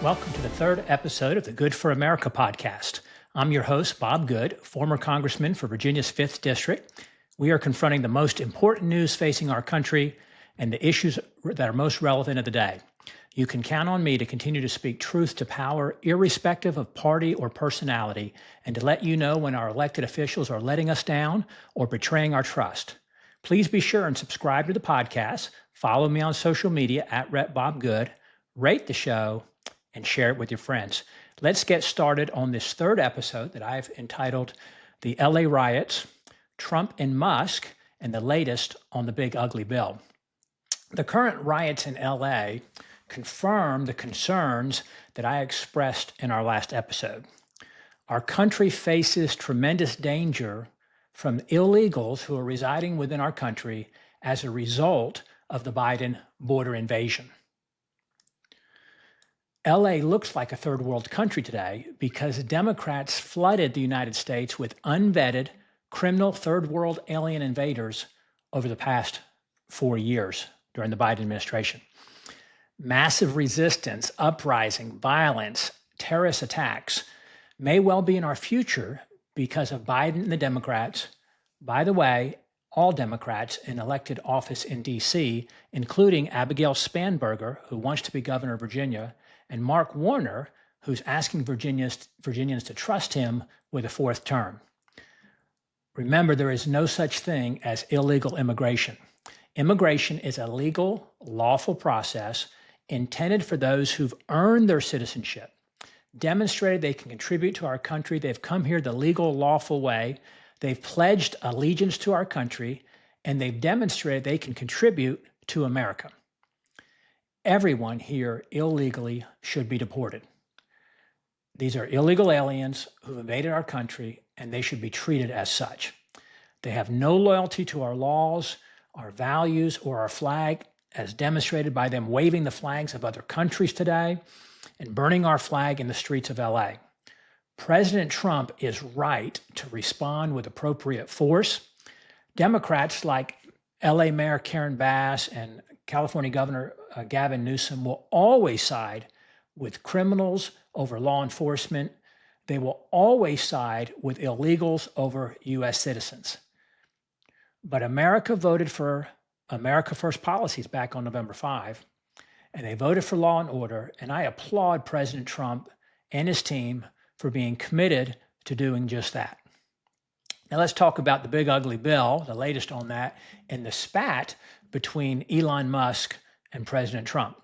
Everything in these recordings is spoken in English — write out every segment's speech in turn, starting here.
Welcome to the third episode of the Good for America podcast. I'm your host, Bob Good, former congressman for Virginia's 5th District. We are confronting the most important news facing our country and the issues that are most relevant of the day. You can count on me to continue to speak truth to power, irrespective of party or personality, and to let you know when our elected officials are letting us down or betraying our trust. Please be sure and subscribe to the podcast, follow me on social media at @RepBobGood, rate the show, and share it with your friends. Let's get started on this third episode that I've entitled The LA Riots, Trump and Musk, and the latest on the big ugly bill. The current riots in LA confirm the concerns that I expressed in our last episode. Our country faces tremendous danger from illegals who are residing within our country as a result of the Biden border invasion. LA looks like a third world country today because Democrats flooded the United States with unvetted, criminal third world alien invaders over the past 4 years during the Biden administration. Massive resistance, uprising, violence, terrorist attacks may well be in our future because of Biden and the Democrats. By the way, all Democrats in elected office in D.C., including Abigail Spanberger, who wants to be governor of Virginia, and Mark Warner, who's asking Virginians to trust him with a fourth term. Remember, there is no such thing as illegal immigration. Immigration is a legal, lawful process intended for those who've earned their citizenship, demonstrated they can contribute to our country, they've come here the legal, lawful way, they've pledged allegiance to our country, and they've demonstrated they can contribute to America. Everyone here illegally should be deported. These are illegal aliens who invaded our country, and they should be treated as such. They have no loyalty to our laws, our values, or our flag, as demonstrated by them waving the flags of other countries today and burning our flag in the streets of LA. President Trump is right to respond with appropriate force. Democrats like LA Mayor Karen Bass and California Governor Gavin Newsom will always side with criminals over law enforcement. They will always side with illegals over U.S. citizens. But America voted for America First policies back on November 5, and they voted for law and order, and I applaud President Trump and his team for being committed to doing just that. Now let's talk about the big ugly bill, the latest on that, and the spat between Elon Musk and President Trump.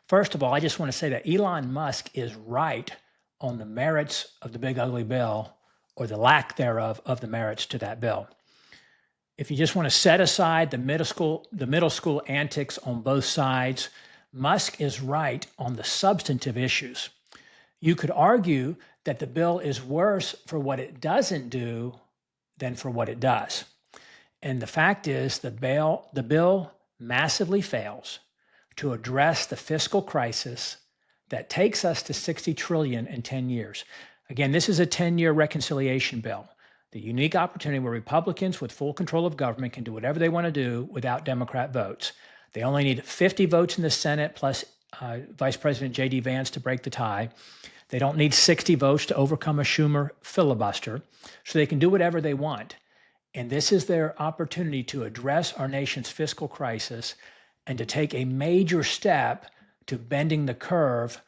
First of all, I just want to say that Elon Musk is right on the merits of the big ugly bill, or the lack thereof of the merits to that bill. If you just want to set aside the middle school antics on both sides, Musk is right on the substantive issues. You could argue that the bill is worse for what it doesn't do than for what it does. And the fact is, the bill massively fails to address the fiscal crisis that takes us to $60 trillion in 10 years. Again, this is a 10-year reconciliation bill, the unique opportunity where Republicans with full control of government can do whatever they want to do without Democrat votes. They only need 50 votes in the Senate plus Vice President J.D. Vance to break the tie. They don't need 60 votes to overcome a Schumer filibuster, so they can do whatever they want. And this is their opportunity to address our nation's fiscal crisis and to take a major step to bending the curve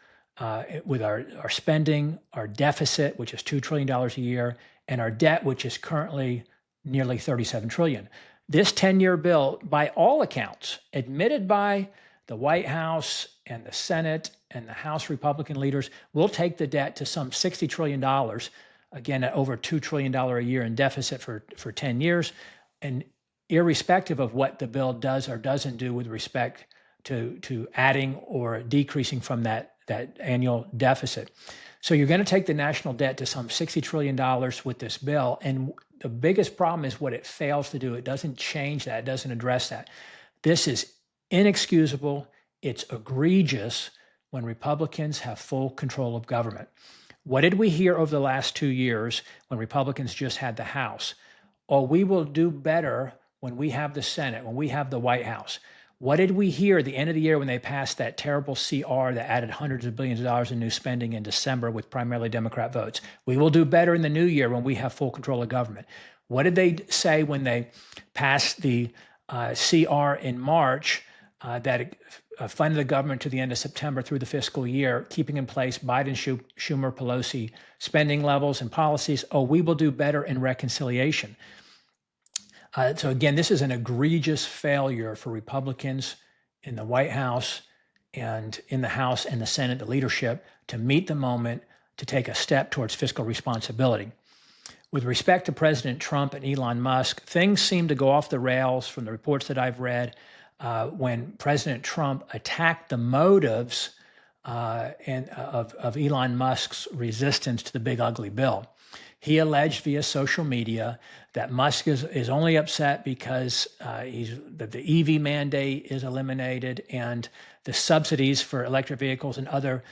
with our spending, our deficit, which is $2 trillion a year, and our debt, which is currently nearly $37 trillion. This 10-year bill, by all accounts, admitted by the White House and the Senate and the House Republican leaders, will take the debt to some $60 trillion, again, at over $2 trillion a year in deficit for 10 years. And irrespective of what the bill does or doesn't do with respect to adding or decreasing from that annual deficit. So you're going to take the national debt to some $60 trillion with this bill. And the biggest problem is what it fails to do. It doesn't change that. It doesn't address that. This is inexcusable. It's egregious when Republicans have full control of government. What did we hear over the last 2 years when Republicans just had the House? Oh, we will do better when we have the Senate, when we have the White House. What did we hear at the end of the year when they passed that terrible CR that added hundreds of billions of dollars in new spending in December with primarily Democrat votes? We will do better in the new year when we have full control of government. What did they say when they passed the CR in March that funded the government to the end of September through the fiscal year, keeping in place Biden, Schumer, Pelosi spending levels and policies? Oh, we will do better in reconciliation. So again, this is an egregious failure for Republicans in the White House and in the House and the Senate, the leadership, to meet the moment to take a step towards fiscal responsibility. With respect to President Trump and Elon Musk, things seem to go off the rails from the reports that I've read when President Trump attacked the motives of Elon Musk's resistance to the big ugly bill. He alleged via social media that Musk is only upset because that the EV mandate is eliminated and the subsidies for electric vehicles and other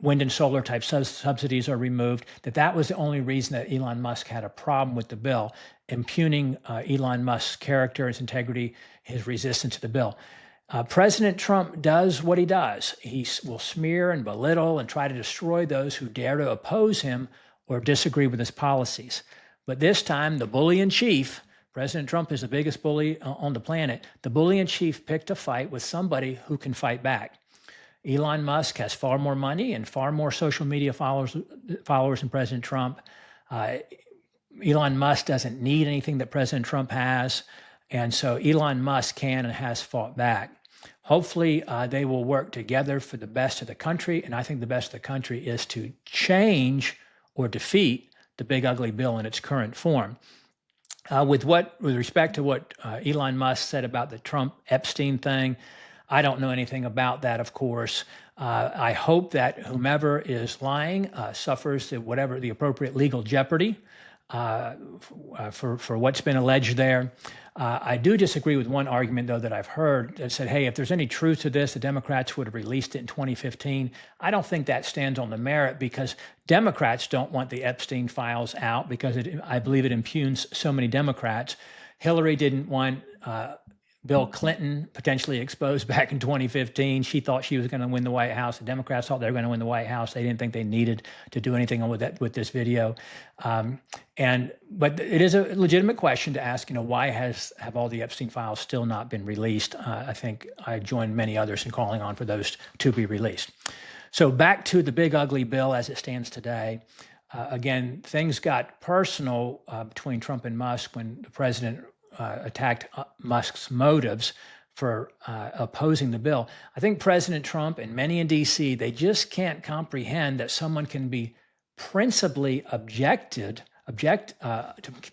wind and solar type subsidies are removed, that was the only reason that Elon Musk had a problem with the bill, impugning Elon Musk's character, his integrity, his resistance to the bill. President Trump does what he does. He will smear and belittle and try to destroy those who dare to oppose him or disagree with his policies. But this time, the bully in chief, President Trump is the biggest bully on the planet, the bully in chief picked a fight with somebody who can fight back. Elon Musk has far more money and far more social media followers than President Trump. Elon Musk doesn't need anything that President Trump has. And so Elon Musk can and has fought back. Hopefully, they will work together for the best of the country. And I think the best of the country is to change or defeat the big ugly bill in its current form. With respect to what Elon Musk said about the Trump-Epstein thing, I don't know anything about that, of course. I hope that whomever is lying suffers whatever the appropriate legal jeopardy for what's been alleged there. I do disagree with one argument, though, that I've heard that said, hey, if there's any truth to this, the Democrats would have released it in 2015. I don't think that stands on the merit because Democrats don't want the Epstein files out because I believe it impugns so many Democrats. Hillary didn't want Bill Clinton potentially exposed back in 2015. She thought she was going to win the White House. The Democrats thought they were going to win the White House. They didn't think they needed to do anything with this video. But it is a legitimate question to ask, why have all the Epstein files still not been released? I think I join many others in calling on for those to be released. So back to the big ugly bill as it stands today. Again, things got personal between Trump and Musk when the president attacked Musk's motives for opposing the bill. I think President Trump and many in D.C., they just can't comprehend that someone can be principally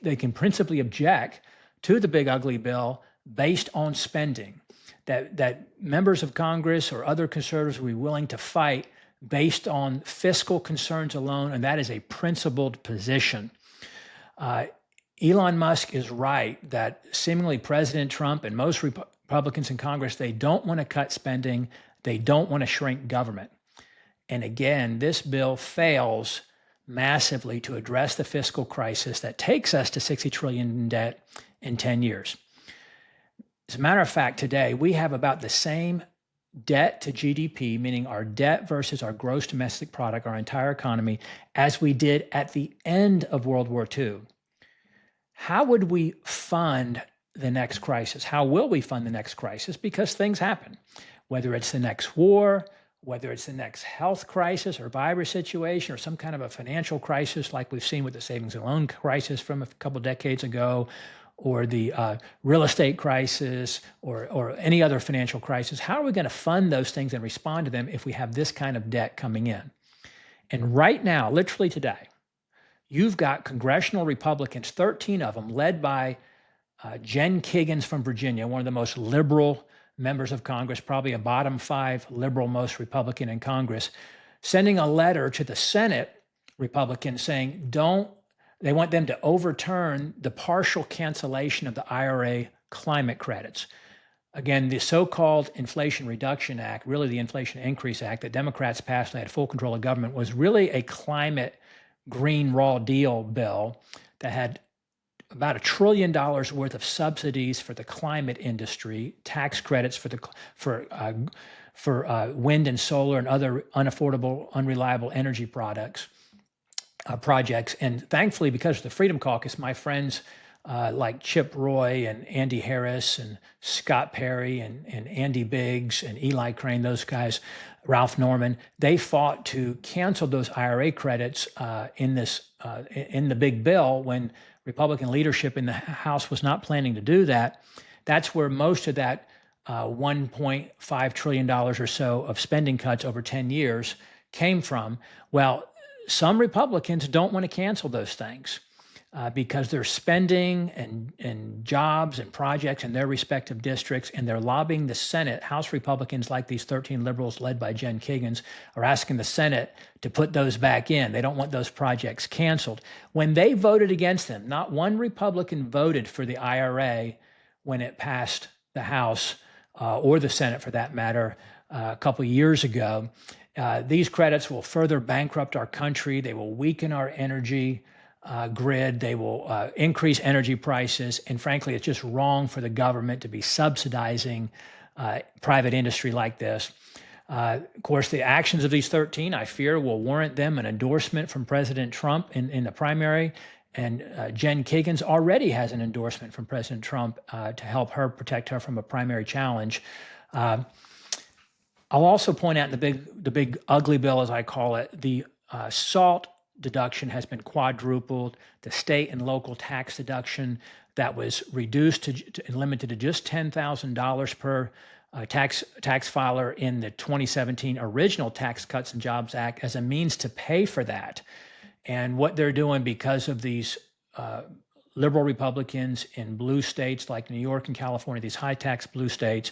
they can principally object to the big ugly bill based on spending. That members of Congress or other conservatives will be willing to fight based on fiscal concerns alone, and that is a principled position. Elon Musk is right that seemingly President Trump and most Republicans in Congress, they don't want to cut spending. They don't want to shrink government. And again, this bill fails massively to address the fiscal crisis that takes us to $60 trillion in debt in 10 years. As a matter of fact, today we have about the same debt to GDP, meaning our debt versus our gross domestic product, our entire economy, as we did at the end of World War II. How would we fund the next crisis? How will we fund the next crisis? Because things happen, whether it's the next war, whether it's the next health crisis or virus situation or some kind of a financial crisis like we've seen with the savings and loan crisis from a couple decades ago, or the real estate crisis or any other financial crisis. How are we going to fund those things and respond to them if we have this kind of debt coming in? And right now, literally today, you've got congressional Republicans, 13 of them, led by Jen Kiggans from Virginia, one of the most liberal members of Congress, probably a bottom 5 liberal most Republican in Congress, sending a letter to the Senate Republicans saying they want them to overturn the partial cancellation of the IRA climate credits. Again, the so-called Inflation Reduction Act, really the Inflation Increase Act that Democrats passed when they had full control of government, was really a climate Green Raw Deal bill that had about $1 trillion worth of subsidies for the climate industry, tax credits for wind and solar and other unaffordable, unreliable energy projects. And thankfully, because of the Freedom Caucus, my friends like Chip Roy and Andy Harris and Scott Perry and Andy Biggs and Eli Crane, those guys, Ralph Norman, they fought to cancel those IRA credits in the big bill when Republican leadership in the House was not planning to do that. That's where most of that $1.5 trillion or so of spending cuts over 10 years came from. Well, some Republicans don't want to cancel those things because they're spending and jobs and projects in their respective districts, and they're lobbying the Senate. House Republicans, like these 13 liberals led by Jen Kiggans, are asking the Senate to put those back in. They don't want those projects canceled. When they voted against them, not one Republican voted for the IRA when it passed the House or the Senate, for that matter, a couple of years ago. These credits will further bankrupt our country. They will weaken our energy grid. They will increase energy prices. And frankly, it's just wrong for the government to be subsidizing private industry like this. Of course, the actions of these 13, I fear, will warrant them an endorsement from President Trump in the primary. And Jen Kiggans already has an endorsement from President Trump to help her protect her from a primary challenge. I'll also point out in the big ugly bill, as I call it, the SALT deduction has been quadrupled. The state and local tax deduction that was reduced and limited to just $10,000 per tax filer in the 2017 original Tax Cuts and Jobs Act as a means to pay for that. And what they're doing because of these liberal Republicans in blue states like New York and California, these high tax blue states,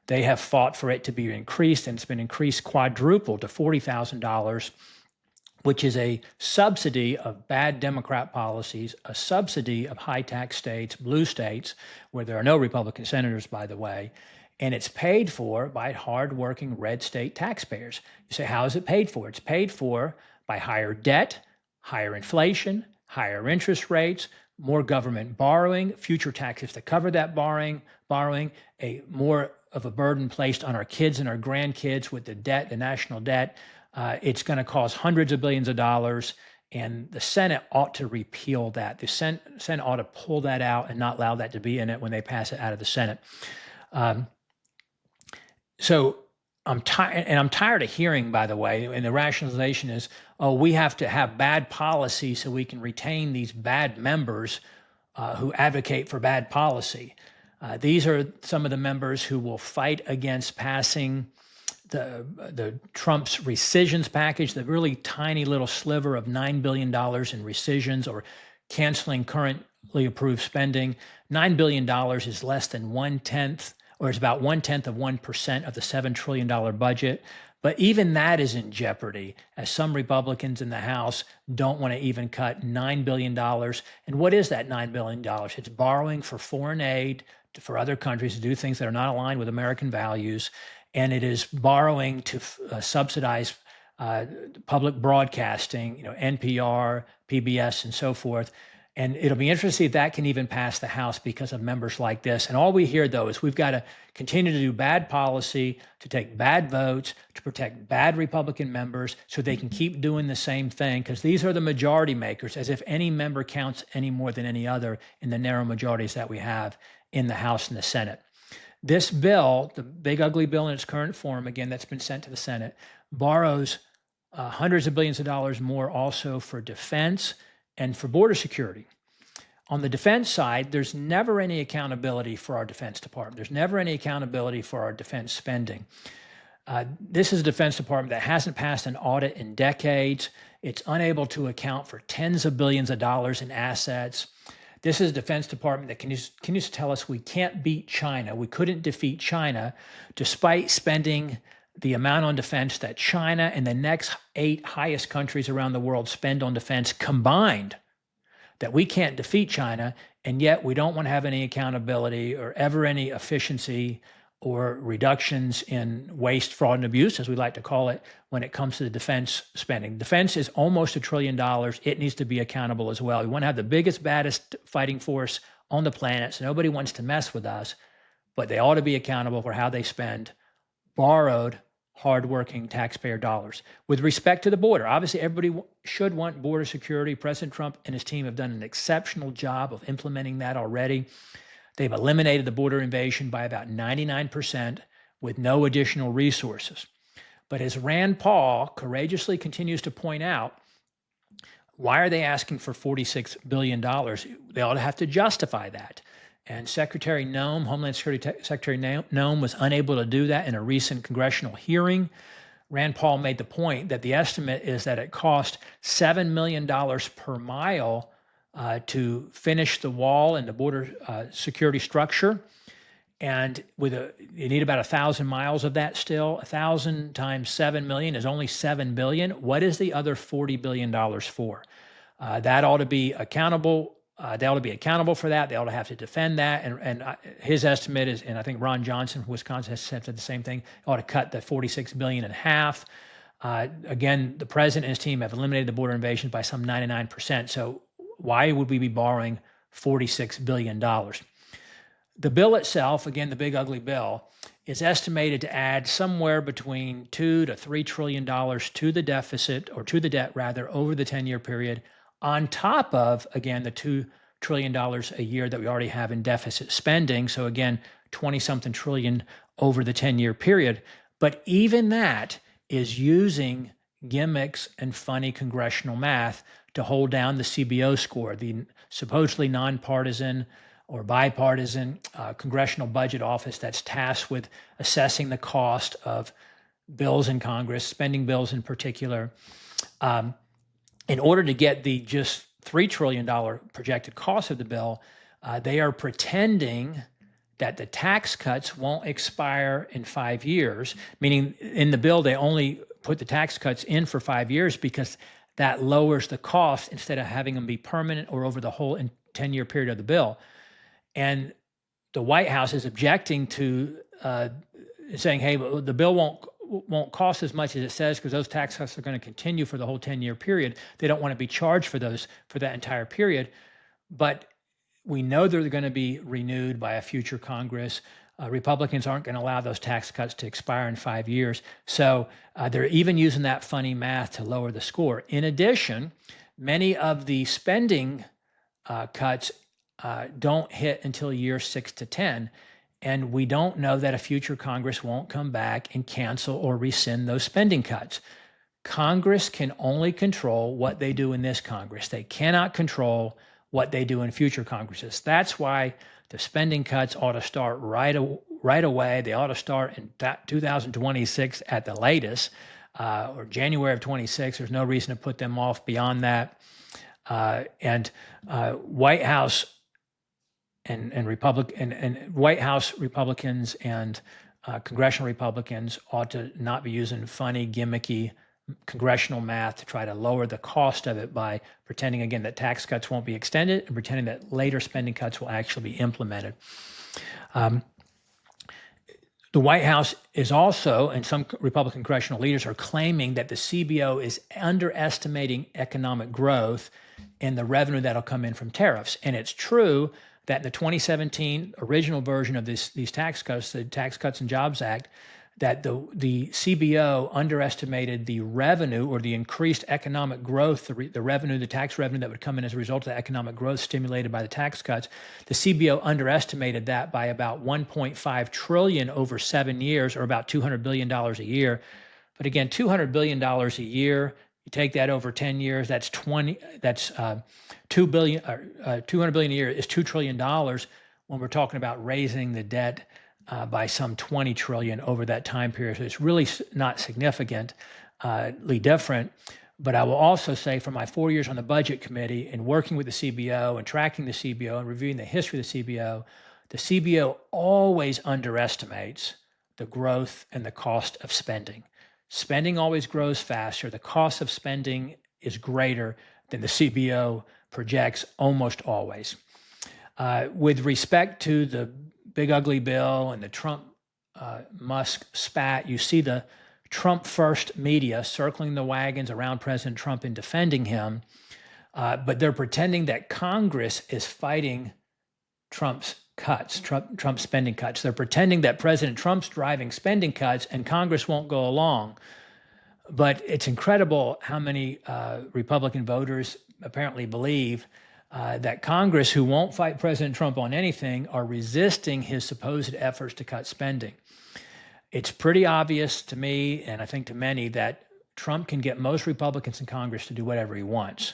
they have fought for it to be increased, and it's been increased quadruple to $40,000, which is a subsidy of bad Democrat policies, a subsidy of high tax states, blue states, where there are no Republican senators, by the way, and it's paid for by hardworking red state taxpayers. You say, how is it paid for? It's paid for by higher debt, higher inflation, higher interest rates, more government borrowing, future taxes to cover that borrowing, a more of a burden placed on our kids and our grandkids with the debt, the national debt. It's going to cost hundreds of billions of dollars, and the Senate ought to repeal that. The Senate ought to pull that out and not allow that to be in it when they pass it out of the Senate. So I'm tired of hearing, by the way, and the rationalization is, oh, we have to have bad policy so we can retain these bad members who advocate for bad policy. These are some of the members who will fight against passing the Trump's rescissions package, the really tiny little sliver of $9 billion in rescissions or canceling currently approved spending. $9 billion is less than 1/10, or is about 1/10 of 1% of the $7 trillion budget. But even that is in jeopardy, as some Republicans in the House don't want to even cut $9 billion. And what is that $9 billion? It's borrowing for foreign aid for other countries to do things that are not aligned with American values. And it is borrowing to subsidize public broadcasting, NPR, PBS, and so forth. And it'll be interesting to see if that can even pass the House because of members like this. And all we hear, though, is we've got to continue to do bad policy, to take bad votes, to protect bad Republican members so they can keep doing the same thing, because these are the majority makers, as if any member counts any more than any other in the narrow majorities that we have in the House and the Senate. This bill, the big ugly bill in its current form, again, that's been sent to the Senate, borrows hundreds of billions of dollars more also for defense and for border security. On the defense side, there's never any accountability for our Defense Department. There's never any accountability for our defense spending. This is a Defense Department that hasn't passed an audit in decades. It's unable to account for tens of billions of dollars in assets. This is a Defense Department that can you tell us we can't beat China. We couldn't defeat China despite spending the amount on defense that China and the next 8 highest countries around the world spend on defense combined, that we can't defeat China, and yet we don't want to have any accountability or ever any efficiency or reductions in waste, fraud, and abuse, as we like to call it, when it comes to the defense spending. Defense is almost $1 trillion. It needs to be accountable as well. We want to have the biggest, baddest fighting force on the planet, so nobody wants to mess with us, but they ought to be accountable for how they spend borrowed, hardworking taxpayer dollars. With respect to the border, obviously everybody should want border security. President Trump and his team have done an exceptional job of implementing that already. They've eliminated the border invasion by about 99% with no additional resources. But as Rand Paul courageously continues to point out, why are they asking for $46 billion? They ought to have to justify that. And Secretary Noem, Homeland Security Secretary Noem, was unable to do that in a recent congressional hearing. Rand Paul made the point that the estimate is that it cost $7 million per mile to finish the wall and the border security structure. And you need about 1,000 miles of that still. 1,000 times 7 million is only 7 billion. What is the other $40 billion for? That ought to be accountable. They ought to be accountable for that. They ought to have to defend that. And his estimate is, and I think Ron Johnson from Wisconsin has said the same thing, ought to cut the $46 billion in half. Again, the president and his team have eliminated the border invasion by some 99%. So why would we be borrowing $46 billion? The bill itself, again, the big ugly bill, is estimated to add somewhere between $2 to $3 trillion to the deficit, or to the debt rather, over the 10-year period, on top of, again, the $2 trillion a year that we already have in deficit spending. So again, 20-something trillion over the 10-year period. But even that is using gimmicks and funny congressional math to hold down the CBO score, the supposedly nonpartisan or bipartisan Congressional Budget Office that's tasked with assessing the cost of bills in Congress, spending bills in particular. In order to get the just $3 trillion projected cost of the bill, they are pretending that the tax cuts won't expire in 5 years, meaning in the bill, they only put the tax cuts in for 5 years because that lowers the cost instead of having them be permanent or over the whole 10-year period of the bill. And the White House is objecting to saying, hey, the bill won't cost as much as it says because those tax cuts are going to continue for the whole 10-year period. They don't want to be charged for that entire period. But we know they're going to be renewed by a future Congress. Republicans aren't going to allow those tax cuts to expire in 5 years. So they're even using that funny math to lower the score. In addition, many of the spending cuts don't hit until year 6 to 10. And we don't know that a future Congress won't come back and cancel or rescind those spending cuts. Congress can only control what they do in this Congress. They cannot control what they do in future Congresses. That's why the spending cuts ought to start right away. They ought to start in 2026 at the latest, or January of 26. There's no reason to put them off beyond that. White House White House Republicans and congressional Republicans ought to not be using funny, gimmicky congressional math to try to lower the cost of it by pretending, again, that tax cuts won't be extended and pretending that later spending cuts will actually be implemented. The White House is also, and some Republican congressional leaders are claiming that the CBO is underestimating economic growth and the revenue that'll come in from tariffs. And it's true that in the 2017 original version of these tax cuts, the Tax Cuts and Jobs Act, that the CBO underestimated the revenue or the increased economic growth, the revenue, the tax revenue that would come in as a result of the economic growth stimulated by the tax cuts. The CBO underestimated that by about 1.5 trillion over 7 years, or about $200 billion a year. But again, $200 billion a year, you take that over 10 years, that's 2 billion, 200 billion a year is $2 trillion when we're talking about raising the debt by some 20 trillion over that time period. So it's really not significantly different. But I will also say, for my 4 years on the Budget Committee and working with the CBO and tracking the CBO and reviewing the history of the CBO always underestimates the growth and the cost of spending. Spending always grows faster. The cost of spending is greater than the CBO projects almost always. With respect to the big ugly bill and the Trump Musk spat. You see the Trump first media circling the wagons around President Trump and defending him, but they're pretending that Congress is fighting Trump's cuts, Trump's spending cuts. They're pretending that President Trump's driving spending cuts and Congress won't go along. But it's incredible how many Republican voters apparently believe that Congress, who won't fight President Trump on anything, are resisting his supposed efforts to cut spending. It's pretty obvious to me, and I think to many, that Trump can get most Republicans in Congress to do whatever he wants.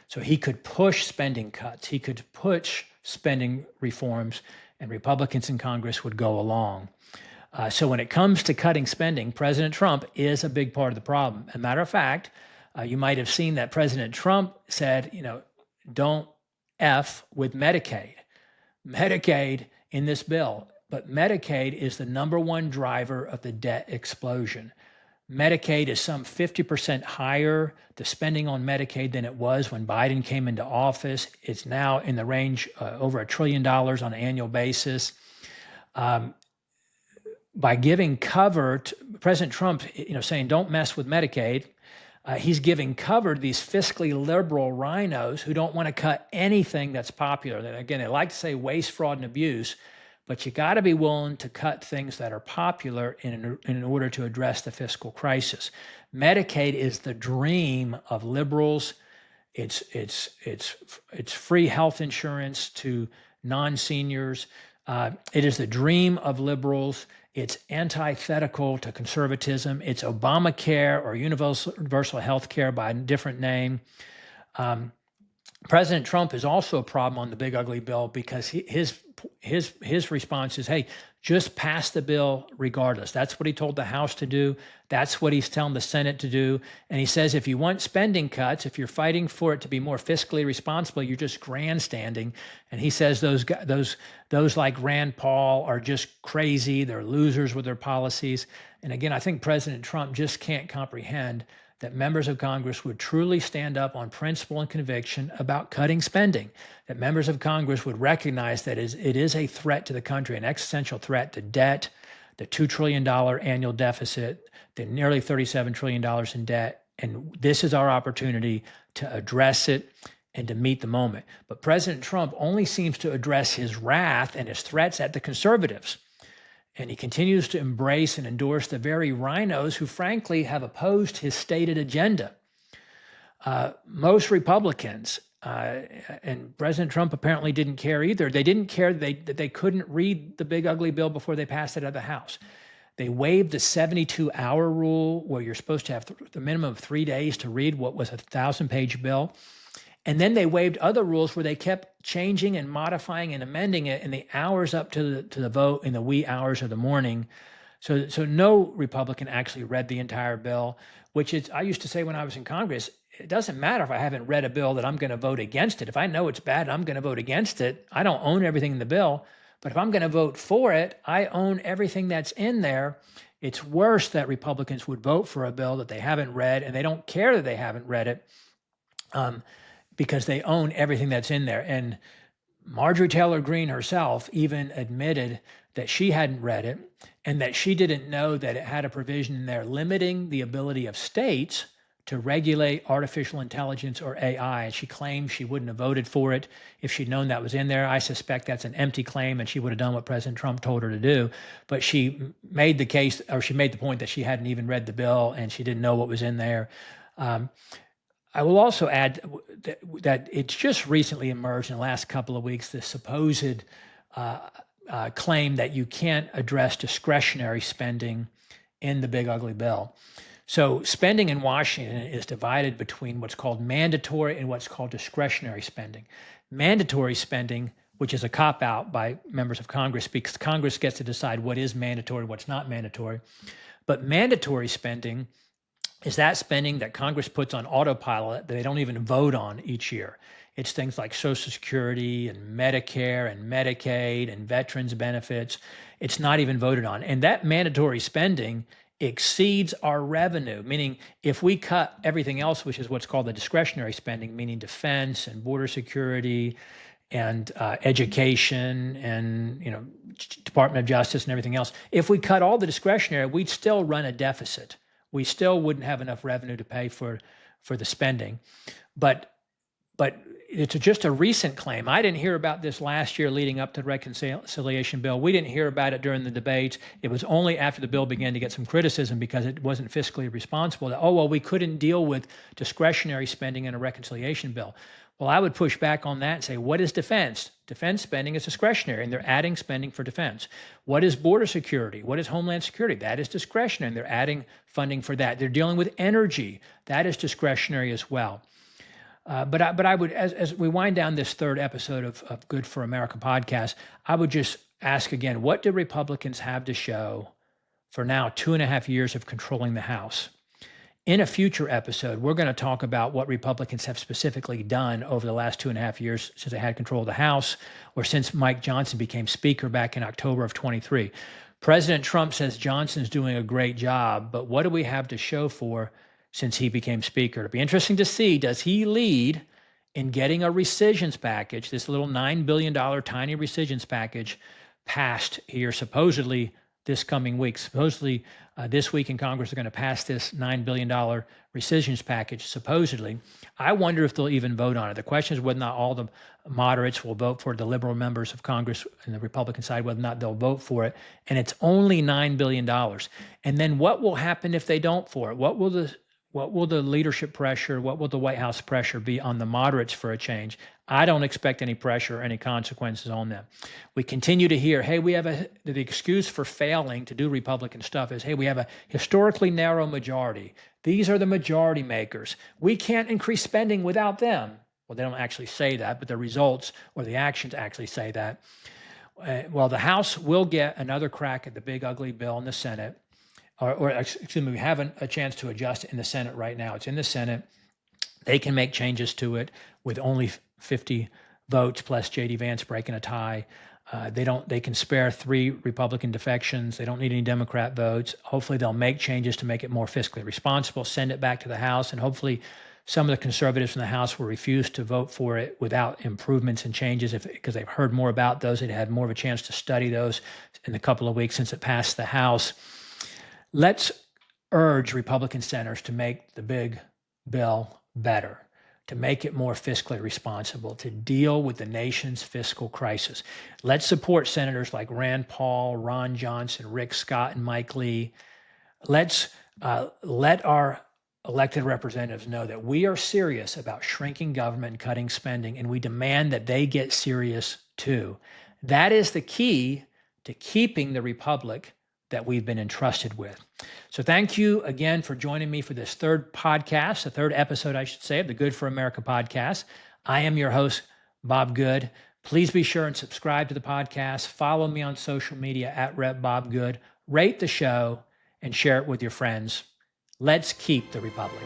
So he could push spending cuts, he could push spending reforms, and Republicans in Congress would go along. So when it comes to cutting spending, President Trump is a big part of the problem. As a matter of fact, you might have seen that President Trump said, don't F with Medicaid. Medicaid in this bill, but Medicaid is the number one driver of the debt explosion. Medicaid is some 50% higher, the spending on Medicaid, than it was when Biden came into office. It's now in the range over $1 trillion on an annual basis. By giving cover to President Trump, saying don't mess with Medicaid, he's giving cover to these fiscally liberal rhinos who don't want to cut anything that's popular. And again, they like to say waste, fraud, and abuse, but you got to be willing to cut things that are popular in order to address the fiscal crisis. Medicaid is the dream of liberals. It's free health insurance to non-seniors. It is the dream of liberals. It's antithetical to conservatism. It's Obamacare or universal health care by a different name. President Trump is also a problem on the big ugly bill because his response is, hey, just pass the bill regardless. That's what he told the House to do. That's what he's telling the Senate to do. And he says, if you want spending cuts, if you're fighting for it to be more fiscally responsible, you're just grandstanding. And he says those like Rand Paul are just crazy. They're losers with their policies. And again, I think President Trump just can't comprehend that members of Congress would truly stand up on principle and conviction about cutting spending, that members of Congress would recognize that it is a threat to the country, an existential threat to debt, the $2 trillion annual deficit, the nearly $37 trillion in debt. And this is our opportunity to address it and to meet the moment. But President Trump only seems to address his wrath and his threats at the conservatives. And he continues to embrace and endorse the very rhinos who, frankly, have opposed his stated agenda. Most Republicans, and President Trump apparently didn't care either. They didn't care that they couldn't read the big ugly bill before they passed it out of the House. They waived the 72-hour rule where you're supposed to have the minimum of 3 days to read what was a 1,000-page bill. And then they waived other rules where they kept changing and modifying and amending it in the hours up to the vote in the wee hours of the morning. So no Republican actually read the entire bill, which is, I used to say when I was in Congress, it doesn't matter if I haven't read a bill that I'm going to vote against it. If I know it's bad, I'm going to vote against it. I don't own everything in the bill, but if I'm going to vote for it, I own everything that's in there. It's worse that Republicans would vote for a bill that they haven't read, and they don't care that they haven't read it. Because they own everything that's in there. And Marjorie Taylor Greene herself even admitted that she hadn't read it and that she didn't know that it had a provision in there limiting the ability of states to regulate artificial intelligence or AI. And she claimed she wouldn't have voted for it if she'd known that was in there. I suspect that's an empty claim and she would have done what President Trump told her to do. But she made the case, or she made the point that she hadn't even read the bill and she didn't know what was in there. I will also add that it's just recently emerged in the last couple of weeks, this supposed claim that you can't address discretionary spending in the big ugly bill. So spending in Washington is divided between what's called mandatory and what's called discretionary spending. Mandatory spending, which is a cop-out by members of Congress, because Congress gets to decide what is mandatory, what's not mandatory. But mandatory spending is that spending that Congress puts on autopilot that they don't even vote on each year. It's things like Social Security and Medicare and Medicaid and veterans benefits. It's not even voted on. And that mandatory spending exceeds our revenue, meaning if we cut everything else, which is what's called the discretionary spending, meaning defense and border security and education and Department of Justice and everything else. If we cut all the discretionary, we'd still run a deficit. We still wouldn't have enough revenue to pay for the spending. But it's just a recent claim. I didn't hear about this last year leading up to the reconciliation bill. We didn't hear about it during the debates. It was only after the bill began to get some criticism because it wasn't fiscally responsible that, we couldn't deal with discretionary spending in a reconciliation bill. Well, I would push back on that and say, what is defense? Defense spending is discretionary, and they're adding spending for defense. What is border security? What is homeland security? That is discretionary, and they're adding funding for that. They're dealing with energy. That is discretionary as well. But I would, as we wind down this third episode of Good for America podcast, I would just ask again, what do Republicans have to show for now 2.5 years of controlling the House? In a future episode, we're going to talk about what Republicans have specifically done over the last 2.5 years since they had control of the House, or since Mike Johnson became Speaker back in October of 23. President Trump says Johnson's doing a great job, but what do we have to show for since he became Speaker? It'll be interesting to see, does he lead in getting a rescissions package, this little $9 billion tiny rescissions package, passed here supposedly this coming week. Supposedly this week in Congress, they're going to pass this $9 billion rescissions package, supposedly. I wonder if they'll even vote on it. The question is whether or not all the moderates will vote for it, the liberal members of Congress and the Republican side, whether or not they'll vote for it. And it's only $9 billion. And then what will happen if they don't for it? What will the leadership pressure, what will the White House pressure be on the moderates for a change? I don't expect any pressure or any consequences on them. We continue to hear, hey, the excuse for failing to do Republican stuff is, hey, we have a historically narrow majority. These are the majority makers. We can't increase spending without them. Well, they don't actually say that, but the results or the actions actually say that. Well, the House will get another crack at the big ugly bill in the Senate. Excuse me, we have a chance to adjust it in the Senate right now. It's in the Senate. They can make changes to it with only 50 votes plus J.D. Vance breaking a tie. They can spare 3 Republican defections. They don't need any Democrat votes. Hopefully they'll make changes to make it more fiscally responsible, send it back to the House, and hopefully some of the conservatives in the House will refuse to vote for it without improvements and changes because they've heard more about those. They'd had more of a chance to study those in the couple of weeks since it passed the House. Let's urge Republican senators to make the big bill better, to make it more fiscally responsible, to deal with the nation's fiscal crisis. Let's support senators like Rand Paul, Ron Johnson, Rick Scott, and Mike Lee. Let's let our elected representatives know that we are serious about shrinking government and cutting spending, and we demand that they get serious too. That is the key to keeping the republic that we've been entrusted with. So thank you again for joining me for this third podcast, the third episode, I should say, of the Good for America podcast. I am your host, Bob Good. Please be sure and subscribe to the podcast. Follow me on social media at Rep Bob Good. Rate the show and share it with your friends. Let's keep the republic.